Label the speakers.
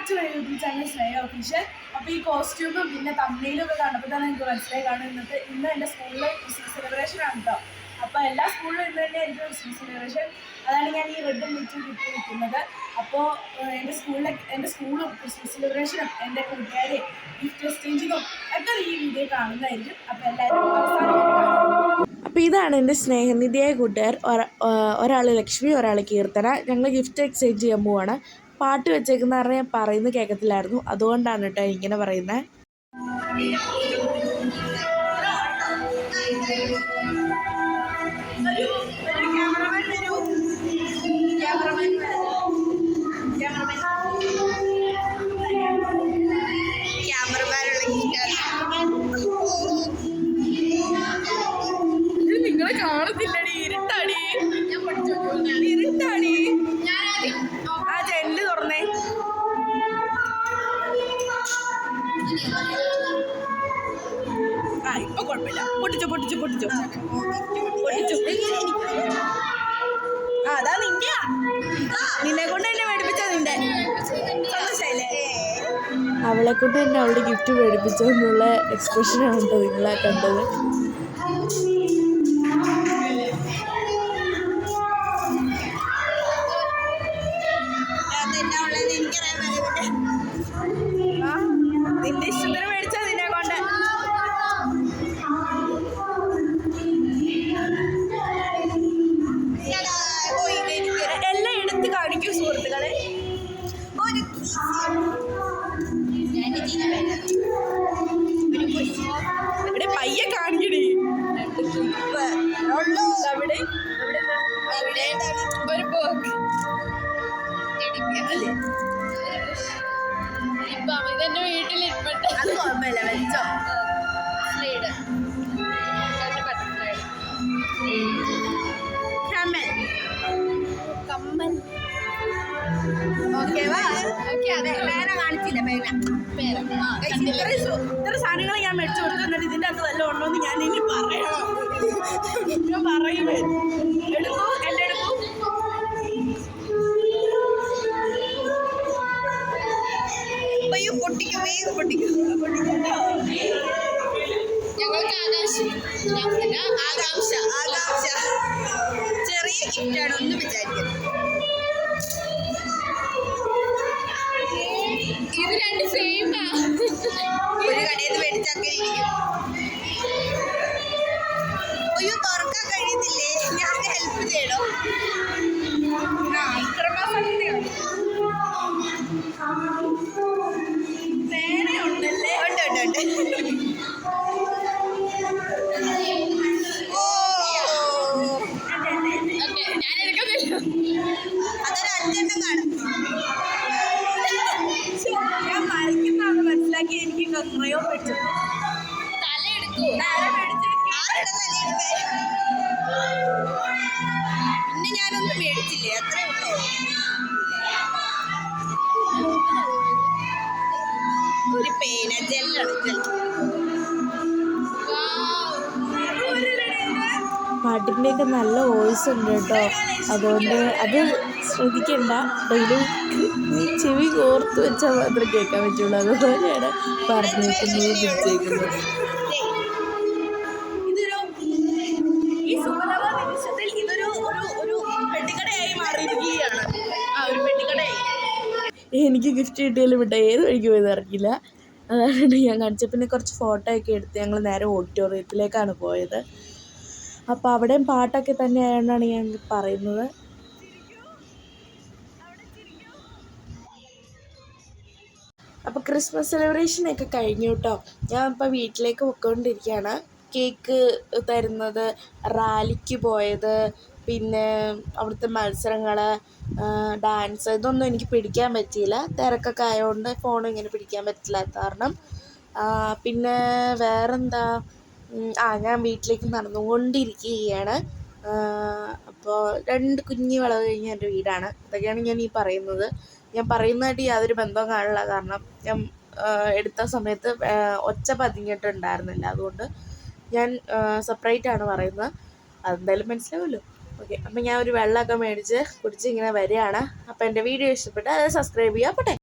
Speaker 1: To my YouTube channel Sneha official. അപ്പോൾ ഈ കോസ്റ്റ്യൂമും പിന്നെ തമ്മിലൊക്കെ കണ്ടപ്പോൾ തന്നെ എനിക്ക് മനസ്സിലായി കാണുന്നത് ഇന്ന് എൻ്റെ സ്കൂളിൽ ക്രിസ്മസ് സെലിബ്രേഷൻ ആണ് കേട്ടോ. അപ്പോൾ എല്ലാ സ്കൂളിലും ഇന്ന് തന്നെ എനിക്ക് ക്രിസ്മസ് സെലിബ്രേഷൻ. അതാണ് ഞാൻ ഈ റെഡും മിറ്റും കിട്ടി നിൽക്കുന്നത്. അപ്പോൾ എൻ്റെ സ്കൂളും ക്രിസ്മസ് സെലിബ്രേഷനും എൻ്റെ കൂട്ടുകാരെയും ഗിഫ്റ്റ് എക്സ്ചേഞ്ചിങ്ങും ഒക്കെ ഈ വീഡിയോ കാണുന്നതായിരിക്കും. അപ്പോൾ എല്ലാവരും അവസാനം.
Speaker 2: അപ്പോൾ ഇതാണ് എൻ്റെ സ്നേഹനിധിയായ കൂട്ടുകാർ. ഒരാൾ ലക്ഷ്മി, ഒരാൾ കീർത്തന. ഞങ്ങൾ ഗിഫ്റ്റ് എക്സ്ചേഞ്ച് ചെയ്യാൻ പോവാണ്. പാട്ട് വെച്ചേക്കുന്ന പറഞ്ഞാൽ ഞാൻ പറയുന്നത് കേൾക്കത്തില്ലായിരുന്നു, അതുകൊണ്ടാണ് കേട്ടോ ഇങ്ങനെ പറയുന്നത്.
Speaker 1: നിങ്ങളെ കാണത്തില്ലടി, ഇരുട്ടാടി. ഇരുട്ടാടി. ആ ജനല് തുറന്നേ. ആ ഇപ്പൊ കുഴപ്പമില്ല. പൊട്ടിച്ചു. ആ അതാ നിന്നെ കൊണ്ട് തന്നെ മേടിപ്പിച്ച നിന്റെ സന്തോഷായില്ലേ?
Speaker 2: അവളെ കൊണ്ട് തന്നെ അവളുടെ ഗിഫ്റ്റ് മേടിപ്പിച്ചെന്നുള്ള എക്സ്പ്രഷനാണ് കേട്ടോ നിങ്ങളാ കണ്ടത്.
Speaker 1: നിന്റെ ഇഷ്ടത്തിന് മേടിച്ചാ നിന്നെ കൊണ്ട്. എല്ലാം എടുത്ത് കാണിക്കൂ സുഹൃത്തുക്കളെ. ഇവിടെ പയ്യെ കാണിക്കണേ. ഒരു ബോക്ക്
Speaker 3: ഇതെന്റെ വീട്ടിലിരിപ്പുണ്ട്.
Speaker 1: അത് കുഴപ്പമില്ല, വെച്ചോ. കമ്മൽ. ഓക്കെ വാ. പേര കാണിച്ചില്ല. ഇത്ര സാധനങ്ങൾ ഞാൻ മേടിച്ചു കൊടുത്തു. എന്നിട്ട് ഇതിൻ്റെ അകത്ത് വല്ലതും ഉണ്ടോ എന്ന് ഞാൻ ഇനി പറയണം. ഞാൻ പറയുമേ. എടുക്കൂ, എൻ്റെ എടുക്കൂ. അയ്യോ പൊട്ടിക്കും, വേഗം പൊട്ടിക്കും.
Speaker 3: ഞങ്ങൾക്ക്
Speaker 1: ആകാംക്ഷ. ചെറിയ ഗിഫ്റ്റാണ്, ഒന്നും വിചാരിക്കരുത്.
Speaker 3: ഇത് രണ്ട് സെയിം
Speaker 1: ഒരു കടയിൽ നിന്ന് മേടിച്ചാക്കി ഇരിക്കും. അയ്യോ തുറക്കാൻ കഴിയത്തില്ലേ? ഞാൻ ഹെൽപ്പ് ചെയ്യണോ? ഉണ്ടല്ലേ? ഉണ്ട്.
Speaker 3: ഞാൻ എടുക്കുന്നില്ല.
Speaker 1: അതൊരു 5 എണ്ണം കാണും. ഞാൻ മരിക്കുന്നതാണ് മനസ്സിലാക്കി. എനിക്ക് എത്രയോ പറ്റും.
Speaker 3: തല എടുക്കൂ.
Speaker 1: പിന്നെ ഞാനൊന്നും മേടിച്ചില്ലേ, അത്രേ ഉള്ളൂ. ഒരു പേന ജെല്ലാണ്.
Speaker 2: പാട്ടിൻ്റെയൊക്കെ നല്ല വോയിസ് ഉണ്ട് കേട്ടോ, അതുകൊണ്ട് അത് ശ്രദ്ധിക്കണ്ട. ഡെയിലി ചെവി കോർത്ത് വെച്ചാൽ മാത്രമേ കേൾക്കാൻ പറ്റുള്ളൂ. അതുപോലെയാണ് പറഞ്ഞേക്കുന്നത്, പിടിച്ചേക്കുന്നത്.
Speaker 1: ഈ സുഖലവ നിമിഷത്തിൽ ഇതൊരു പെട്ടിക്കടയായി മാറിയിരിക്കുകയാണ്. ഒരു പെട്ടിക്കടയായി.
Speaker 2: എനിക്ക് ഗിഫ്റ്റ് കിട്ടിയാലും വിട്ട ഏത് വഴിക്ക് പോയത് അറിയില്ല. അതാണ് ഞാൻ കാണിച്ചത്. പിന്നെ കുറച്ച് ഫോട്ടോ ഒക്കെ എടുത്ത് ഞങ്ങൾ നേരെ ഓഡിറ്റോറിയത്തിലേക്കാണ് പോയത്. അപ്പോൾ അവിടെയും പാട്ടൊക്കെ തന്നെ ആയതുകൊണ്ടാണ് ഞാൻ പറയുന്നത്. അപ്പോൾ ക്രിസ്മസ് സെലിബ്രേഷനൊക്കെ കഴിഞ്ഞു കേട്ടോ. ഞാൻ ഇപ്പോൾ വീട്ടിലേക്ക് പോയിക്കൊണ്ടിരിക്കുകയാണ്. കേക്ക് തരുന്നത്, റാലിക്ക് പോയത്, പിന്നെ അവിടുത്തെ മത്സരങ്ങൾ, ഡാൻസ്, ഇതൊന്നും എനിക്ക് പിടിക്കാൻ പറ്റിയില്ല. തിരക്കൊക്കെ ആയതുകൊണ്ട് ഫോണും ഇങ്ങനെ പിടിക്കാൻ പറ്റില്ലാത്ത കാരണം. പിന്നെ വേറെന്താ, ഞാൻ വീട്ടിലേക്ക് നടന്നുകൊണ്ടിരിക്കുകയാണ്. അപ്പോൾ 2 കുഞ്ഞ് വളവ് കഴിഞ്ഞ എൻ്റെ വീടാണ്. ഇതൊക്കെയാണ് ഞാൻ ഈ പറയുന്നത്. ഞാൻ പറയുന്നതായിട്ട് യാതൊരു ബന്ധവും കാണില്ല, കാരണം ഞാൻ എടുത്ത സമയത്ത് ഒച്ച പതിഞ്ഞിട്ടുണ്ടായിരുന്നില്ല. അതുകൊണ്ട് ഞാൻ സെപ്പറേറ്റാണ് പറയുന്നത്. അതെന്തായാലും മനസ്സിലാവുമല്ലോ. ഓക്കെ, അപ്പം ഞാൻ ഒരു വെള്ളമൊക്കെ മേടിച്ച് കുടിച്ച് ഇങ്ങനെ വരികയാണ്. അപ്പോൾ എൻ്റെ വീഡിയോ ഇഷ്ടപ്പെട്ടാൽ അത് സബ്സ്ക്രൈബ് ചെയ്യുക. പോട്ടെ.